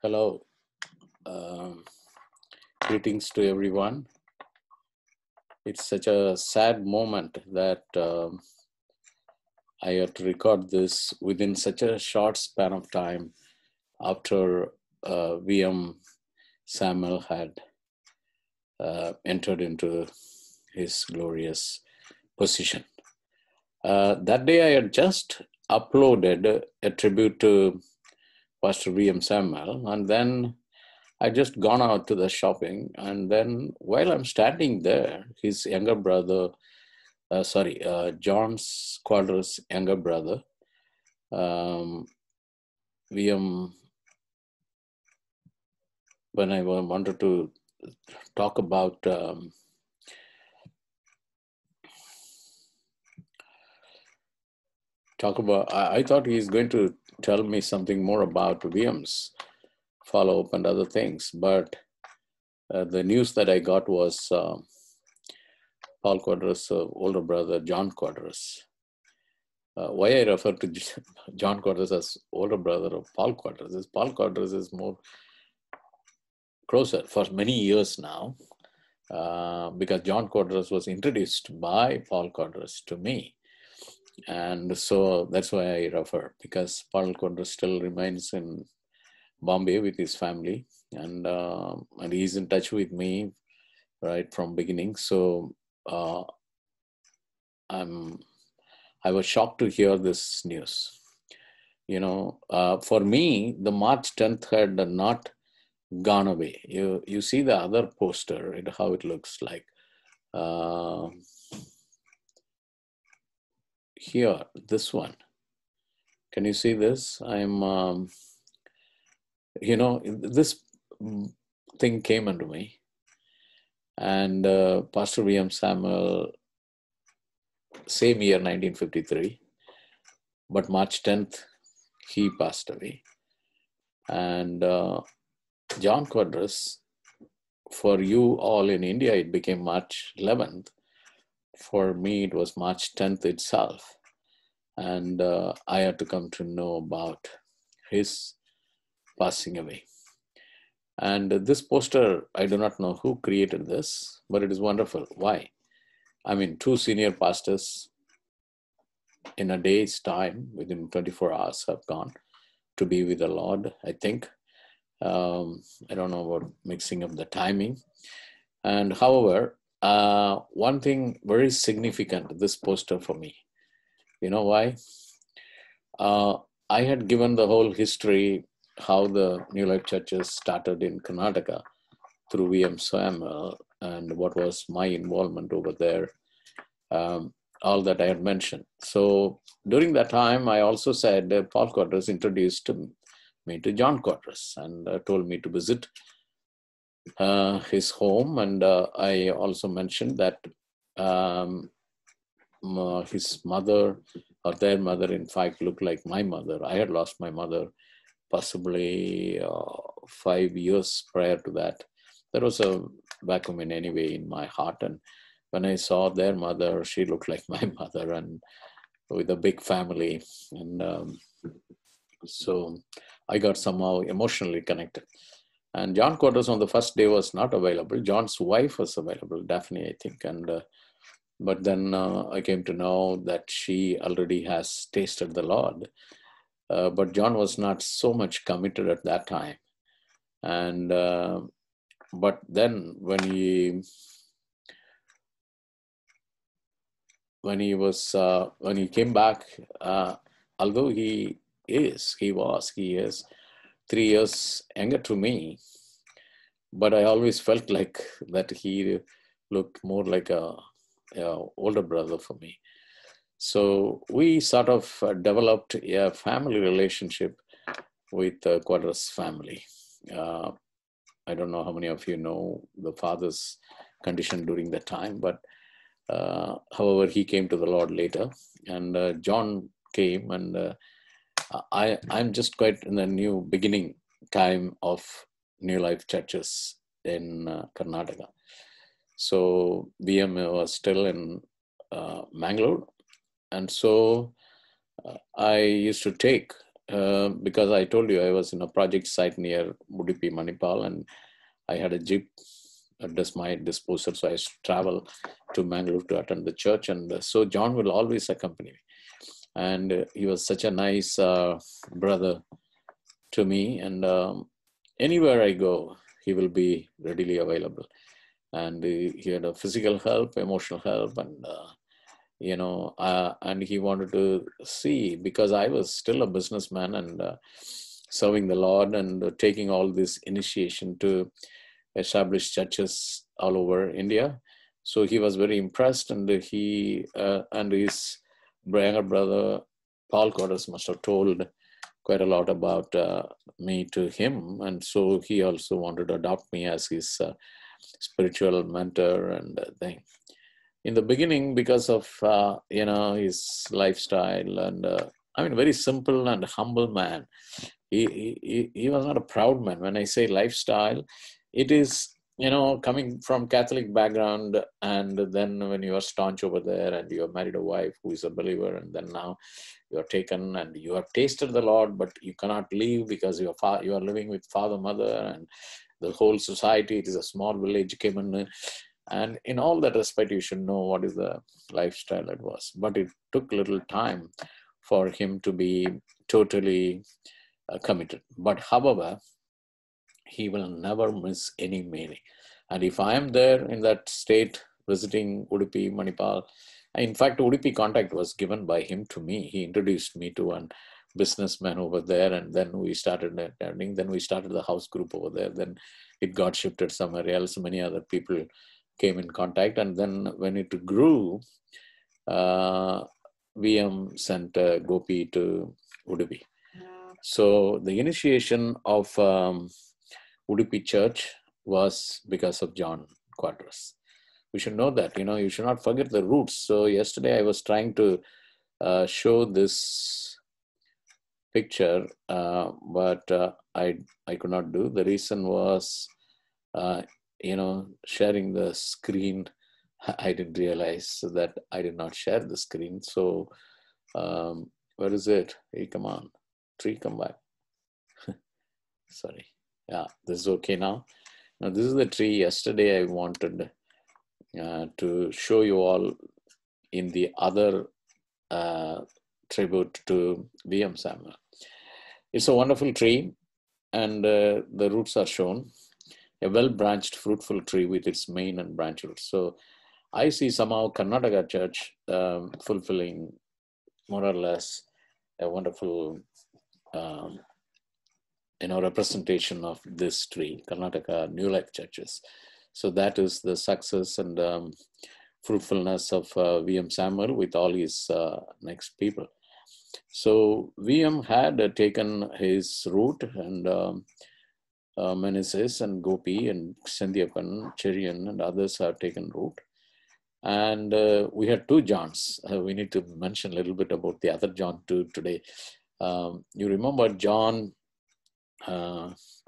Hello. Um, Greetings to everyone. It's such a sad moment that I had to record this within such a short span of time after VM Samuel had entered into his glorious position. That day, I had just uploaded a tribute to Pastor VM Samuel, and then I just gone out to the shopping, and then while I'm standing there, his younger brother, John's Quadros' younger brother, VM, when I wanted to talk about I thought he's going to tell me something more about VM's follow-up and other things, but the news that I got was Paul Quadros' older brother, John Quadros. Why I refer to John Quadros as older brother of Paul Quadros is Paul Quadros is more closer for many years now, because John Quadros was introduced by Paul Quadros to me. And so that's why I refer, because Paul Quadros still remains in Bombay with his family, and he's in touch with me right from beginning. So I was shocked to hear this news. For me, the March 10th had not gone away. You see the other poster, how it looks like. Here, this one. Can you see this? This thing came into me. And Pastor VM Samuel, same year, 1953, but March 10th, he passed away. And John Quadros, for you all in India, it became March 11th. For me, it was March 10th itself. And I had to come to know about his passing away. And this poster, I do not know who created this, but it is wonderful. Why? I mean, two senior pastors in a day's time, within 24 hours, have gone to be with the Lord, I think. I don't know about mixing up the timing. And however, one thing very significant, this poster for me. You know why? I had given the whole history, how the New Life churches started in Karnataka through VM Samuel and what was my involvement over there, all that I had mentioned. So during that time, I also said Paul Quadros introduced me to John Quadros and told me to visit his home. And I also mentioned that his mother, or their mother, in fact, looked like my mother. I had lost my mother possibly 5 years prior to that. There was a vacuum in any way in my heart. And when I saw their mother, she looked like my mother, and with a big family. And so I got somehow emotionally connected. And John Quadros on the first day was not available. John's wife was available, Daphne, I think. And but then I came to know that she already has tasted the Lord. But John was not so much committed at that time. And but then when he came back, although he is 3 years younger to me, but I always felt like that he looked more like a older brother for me. So we sort of developed a family relationship with the Quadros family. I don't know how many of you know the father's condition during that time, but however, he came to the Lord later, and John came, and I'm just quite in the new beginning time of New Life churches in Karnataka. So VM was still in Mangalore, and so I used to take because I told you I was in a project site near Udupi, Manipal, and I had a jeep at my disposal, so I travel to Mangalore to attend the church, and so John will always accompany me, and he was such a nice brother to me, and anywhere I go, he will be readily available, and he had a physical help, emotional help, and and he wanted to see, because I was still a businessman and serving the Lord and taking all this initiation to establish churches all over India. So he was very impressed, and he and his younger brother Paul Quadros must have told quite a lot about me to him, and so he also wanted to adopt me as his spiritual mentor and thing. In the beginning, because of his lifestyle, and I mean, very simple and humble man. He was not a proud man. When I say lifestyle, it is, coming from Catholic background, and then when you are staunch over there and you have married a wife who is a believer, and then now you are taken and you have tasted the Lord, but you cannot leave because you are living with father, mother, and the whole society. It is a small village, came in, and in all that respect, you should know what is the lifestyle it was. But it took little time for him to be totally committed. But however, he will never miss any meeting. And if I am there in that state visiting Udupi, Manipal, in fact, Udupi contact was given by him to me. He introduced me to one businessman over there, and then we started attending. Then we started the house group over there. Then it got shifted somewhere else. Many other people came in contact, and then when it grew, VM sent Gopi to Udupi. So the initiation of Udupi Church was because of John Quadros. We should know that, you should not forget the roots. So yesterday I was trying to show this picture, but I could not do. The reason was, sharing the screen. I didn't realize that I did not share the screen. So where is it? Hey, come on. Tree, come back. Sorry. Yeah, this is okay now. Now, this is the tree. Yesterday I wanted to show you all in the other tribute to VM Samuel. It's a wonderful tree, and the roots are shown. A well-branched, fruitful tree with its main and branch roots. So I see somehow Karnataka church fulfilling more or less a wonderful representation of this tree, Karnataka New Life churches. So that is the success and fruitfulness of VM Samuel with all his next people. So VM had taken his root, and Meneses and Gopi and Sandhyapan, Cherian and others have taken root. And we had two Johns. We need to mention a little bit about the other John too today. You remember John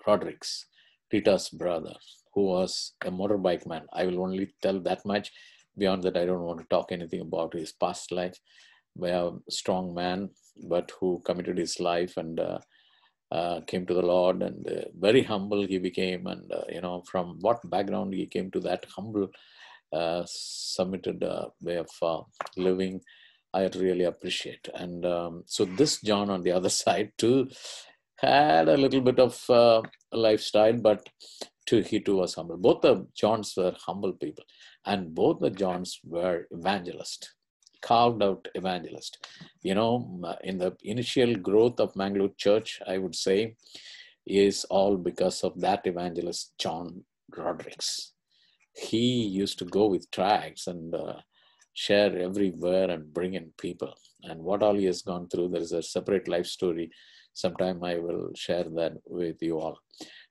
Rodriguez, Rita's brother, who was a motorbike man. I will only tell that much. Beyond that, I don't want to talk anything about his past life. A strong man, but who committed his life and came to the Lord, and very humble he became. And from what background he came to that humble, submitted way of living, I really appreciate. And so this John on the other side too had a little bit of lifestyle, but he too was humble. Both the Johns were humble people, and both the Johns were evangelists, carved out evangelist. In the initial growth of Mangalore Church, I would say, is all because of that evangelist, John Rodriguez. He used to go with tracts and share everywhere and bring in people. And what all he has gone through, there is a separate life story. Sometime I will share that with you all.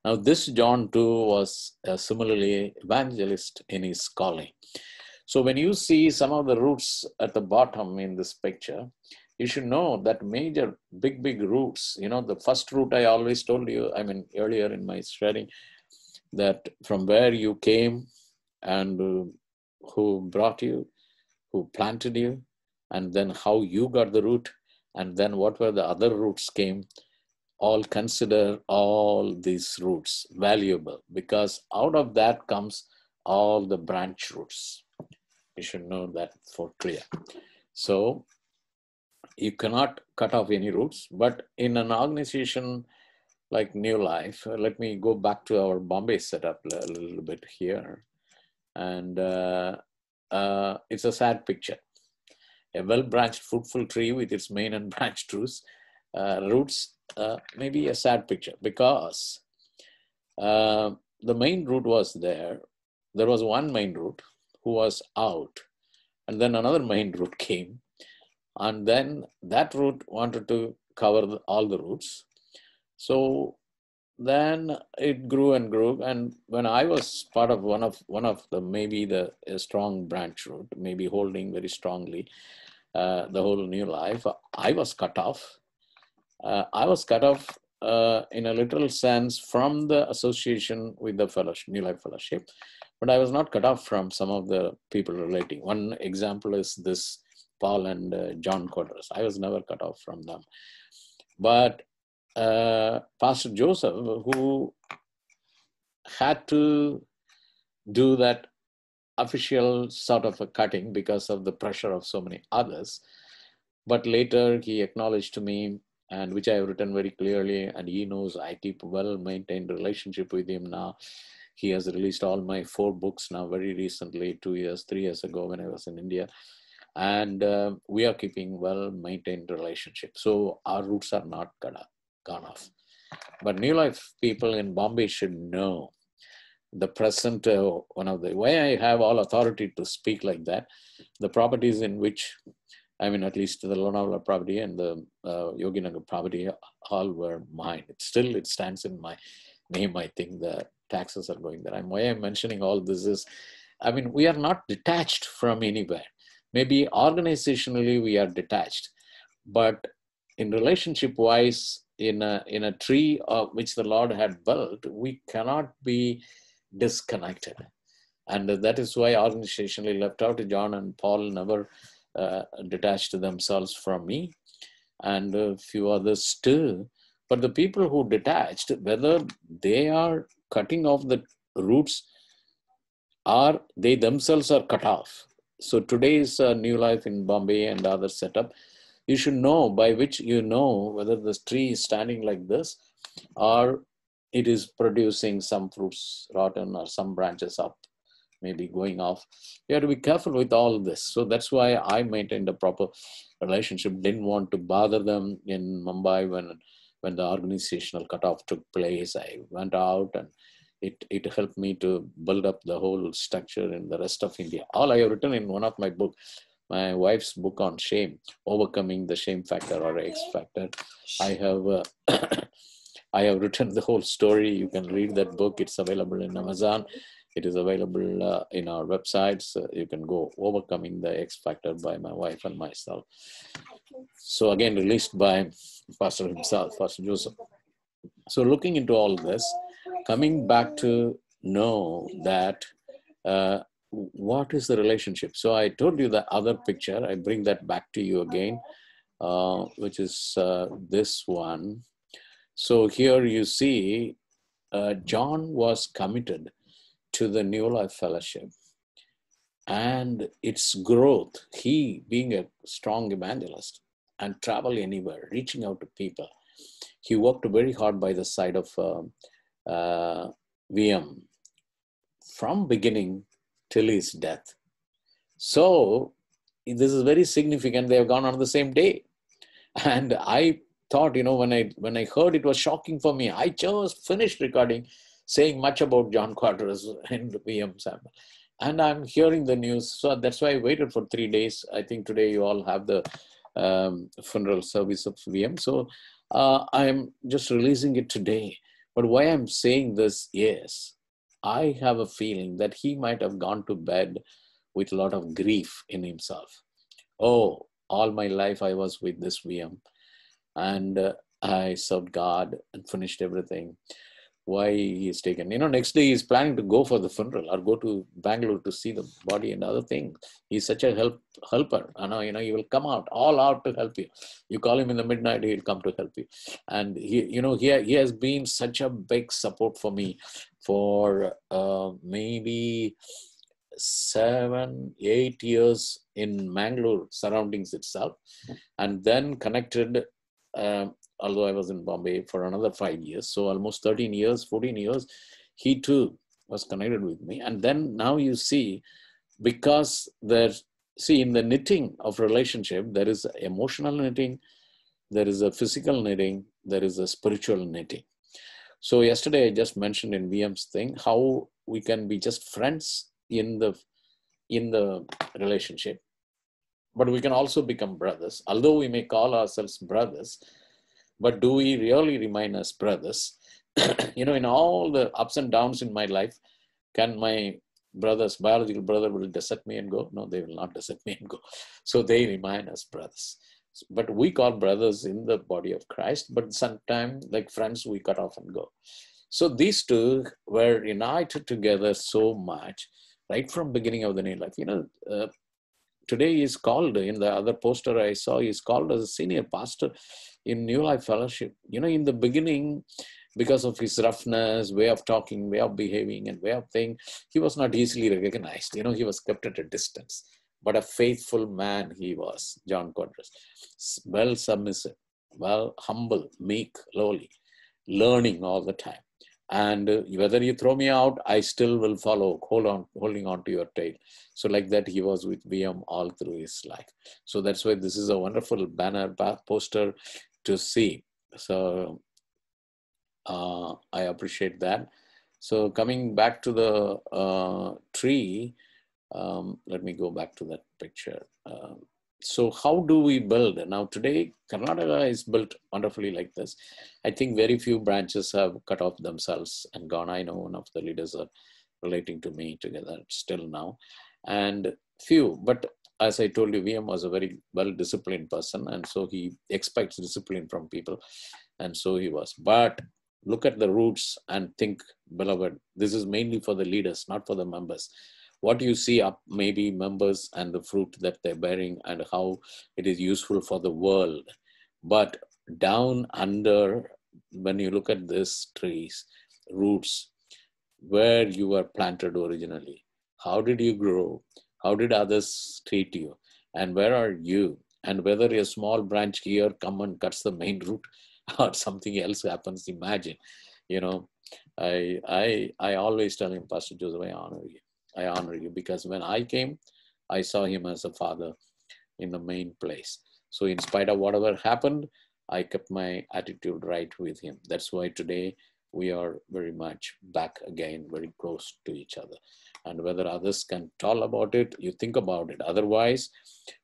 Now, this John too was similarly evangelist in his calling. So when you see some of the roots at the bottom in this picture, you should know that major, big roots, the first root I always told you, earlier in my sharing, that from where you came and who brought you, who planted you, and then how you got the root, And then what were the other roots came, all consider all these roots valuable, because out of that comes all the branch roots. You should know that for clear. So you cannot cut off any roots, but in an organization like New Life, let me go back to our Bombay setup a little bit here. And it's a sad picture. A well-branched fruitful tree with its main and branched roots, maybe a sad picture, because the main root was there. There was one main root who was out, and then another main root came, and then that root wanted to cover all the roots. So then it grew and grew, and when I was part of one of the maybe the a strong branch root, maybe holding very strongly the whole New Life, I was cut off. I was cut off in a literal sense from the association with the fellowship, New Life Fellowship, but I was not cut off from some of the people relating. One example is this Paul and John Quadros. I was never cut off from them. But Pastor Joseph, who had to do that official sort of a cutting because of the pressure of so many others, but later he acknowledged to me, and which I have written very clearly, and he knows I keep well-maintained relationship with him now. He has released all my 4 books now very recently, 2 years, 3 years ago when I was in India. And we are keeping well-maintained relationship. So our roots are not gone off. But New Life people in Bombay should know the present, one of the way I have all authority to speak like that, the properties in which, I mean, at least the Lonavala property and the Yoginagar property all were mine. It stands in my name. I think the taxes are going there. And why I'm mentioning all this is, I mean, we are not detached from anywhere. Maybe organizationally we are detached, but in relationship wise, in a tree which the Lord had built, we cannot be disconnected. And that is why organizationally left out, John and Paul never detached themselves from me, and a few others too. But the people who detached, whether they are cutting off the roots or they themselves are cut off. So today's New Life in Bombay and other setup, you should know by which you know whether this tree is standing like this or it is producing some fruits rotten or some branches up, maybe going off. You have to be careful with all this. So that's why I maintained a proper relationship. Didn't want to bother them in Mumbai when the organizational cutoff took place. I went out and it helped me to build up the whole structure in the rest of India. All I have written in one of my book, my wife's book on shame, overcoming the shame factor or X factor. I have I have written the whole story. You can read that book. It's available in Amazon. It is available in our websites. You can go Overcoming the X Factor by my wife and myself. So again, released by Pastor himself, Pastor Joseph. So looking into all this, coming back to know that what is the relationship? So I told you the other picture. I bring that back to you again, which is this one. So here you see John was committed to the New Life Fellowship and its growth. He, being a strong evangelist and travel anywhere, reaching out to people, he worked very hard by the side of VM from beginning till his death. So this is very significant. They have gone on the same day. And I thought, when I heard, it was shocking for me. I just finished recording, saying much about John Quadros and VM Samuel. And I'm hearing the news. So that's why I waited for 3 days. I think today you all have the funeral service of VM. So I'm just releasing it today. But why I'm saying this is, I have a feeling that he might have gone to bed with a lot of grief in himself. Oh, all my life I was with this VM and I served God and finished everything. why he is taken. Next day he's planning to go for the funeral or go to Bangalore to see the body and other things. He's such a helper. He will come all out to help you. You call him in the midnight, he'll come to help you. And he has been such a big support for me for maybe 7-8 years in Mangalore surroundings itself, and then connected, although I was in Bombay for another 5 years, so almost 13 years, 14 years, he too was connected with me. And then now you see, because in the knitting of relationship, there is emotional knitting, there is a physical knitting, there is a spiritual knitting. So yesterday I just mentioned in VM's thing how we can be just friends in the relationship, but we can also become brothers. Although we may call ourselves brothers, but do we really remain as brothers? In all the ups and downs in my life, can my biological brother will desert me and go? No, they will not desert me and go. So they remain as brothers. But we call brothers in the body of Christ, but sometimes like friends, we cut off and go. So these two were united together so much right from beginning of the new life. Today he's called, in the other poster I saw, he's called as a senior pastor in New Life Fellowship. In the beginning, because of his roughness, way of talking, way of behaving, and way of thing, he was not easily recognized. He was kept at a distance. But a faithful man he was, John Quadros. Well submissive, well humble, meek, lowly, learning all the time. And whether you throw me out, I still will follow, holding on to your tail. So like that, he was with VM all through his life. So that's why this is a wonderful banner poster to see. So I appreciate that. So coming back to the tree, let me go back to that picture. So how do we build? Now today, Karnataka is built wonderfully like this. I think very few branches have cut off themselves and gone. I know one of the leaders are relating to me together still now. And few, but as I told you, VM was a very well-disciplined person. And so he expects discipline from people. And so he was. But look at the roots and think, beloved, this is mainly for the leaders, not for the members. What you see up maybe members and the fruit that they're bearing and how it is useful for the world. But down under, when you look at these trees, roots, where you were planted originally, how did you grow? How did others treat you? And where are you? And whether a small branch here come and cuts the main root or something else happens, imagine. I always tell him, Pastor Joseph, I honor you. I honor you because when I came, I saw him as a father in the main place. So in spite of whatever happened, I kept my attitude right with him. That's why today we are very much back again, very close to each other. And whether others can tell about it, you think about it. Otherwise,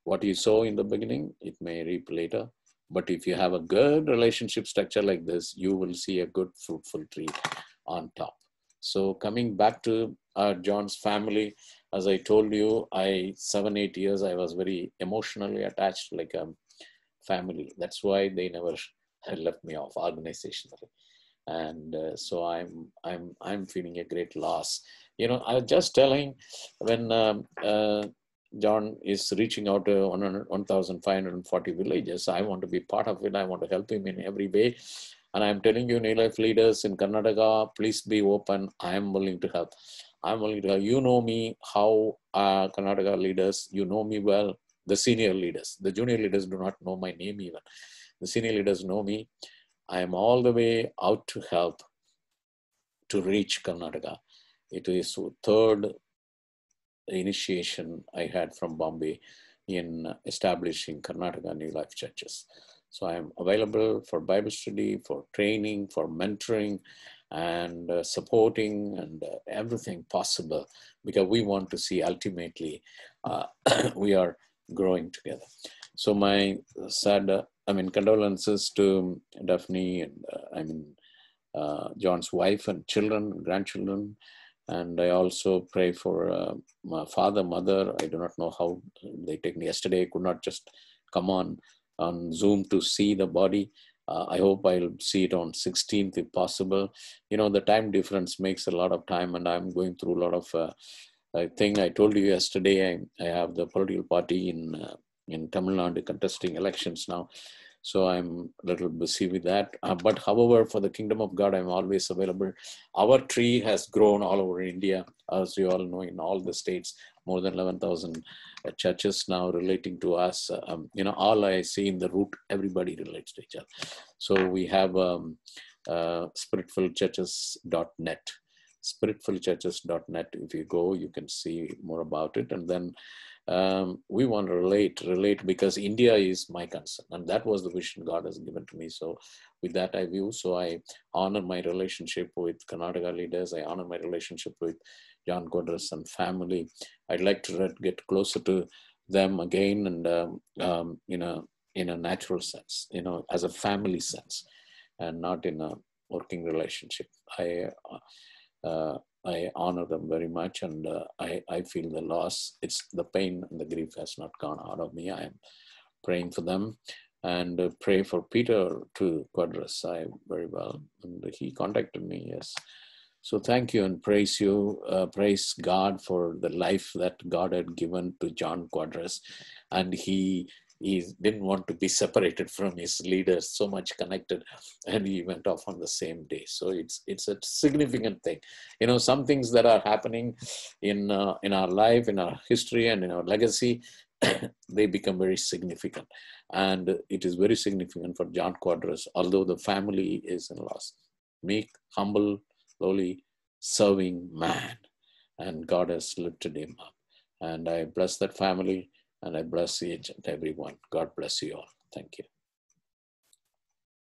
what you sow in the beginning, it may reap later. But if you have a good relationship structure like this, you will see a good fruitful tree on top. So coming back to John's family, as I told you, 7-8 years, I was very emotionally attached like a family. That's why they never left me off organizationally. And so I'm feeling a great loss. I was just telling when John is reaching out to 1,540 villages, I want to be part of it. I want to help him in every way. And I'm telling you, New Life leaders in Karnataka, please be open. I am willing to help. I'm willing to help. You know me, how Karnataka leaders, you know me well. The senior leaders, the junior leaders do not know my name even. The senior leaders know me. I am all the way out to help to reach Karnataka. It is third initiation I had from Bombay in establishing Karnataka New Life churches. So I am available for Bible study, for training, for mentoring, and supporting, and everything possible, because we want to see ultimately we are growing together. So my condolences to Daphne and John's wife and children, grandchildren. And I also pray for my father, mother. I do not know how they take me. Yesterday, I could not just come on Zoom to see the body. I hope I'll see it on 16th if possible. You know, the time difference makes a lot of time, and I'm going through a lot of. I think I told you yesterday. I have the political party in Tamil Nadu contesting elections now, so I'm a little busy with that. But however, for the kingdom of God, I'm always available. Our tree has grown all over India, as you all know, in all the states. More than 11,000 churches now relating to us. You know, all I see in the root, everybody relates to each other. So we have spiritfulchurches.net. Spiritfulchurches.net. If you go, you can see more about it. And then we want to relate because India is my concern, and that was the vision God has given to me. So with that I view, so I honor my relationship with Karnataka leaders. I honor my relationship with John Quadros and family. I'd like to get closer to them again, and in a natural sense, you know, as a family sense, and not in a working relationship. I honor them very much, and I feel the loss. It's the pain and the grief has not gone out of me. I am praying for them, and pray for Peter to Quadros. I very well, and he contacted me. Yes, so thank you and praise you, praise God for the life that God had given to John Quadros, and he didn't want to be separated from his leaders, so much connected, and he went off on the same day. So it's a significant thing. You know, some things that are happening in our life, in our history, and in our legacy, they become very significant. And it is very significant for John Quadros, although the family is in loss. Meek, humble, lowly, serving man, and God has lifted him up. And I bless that family, and I bless each and everyone. God bless you all. Thank you.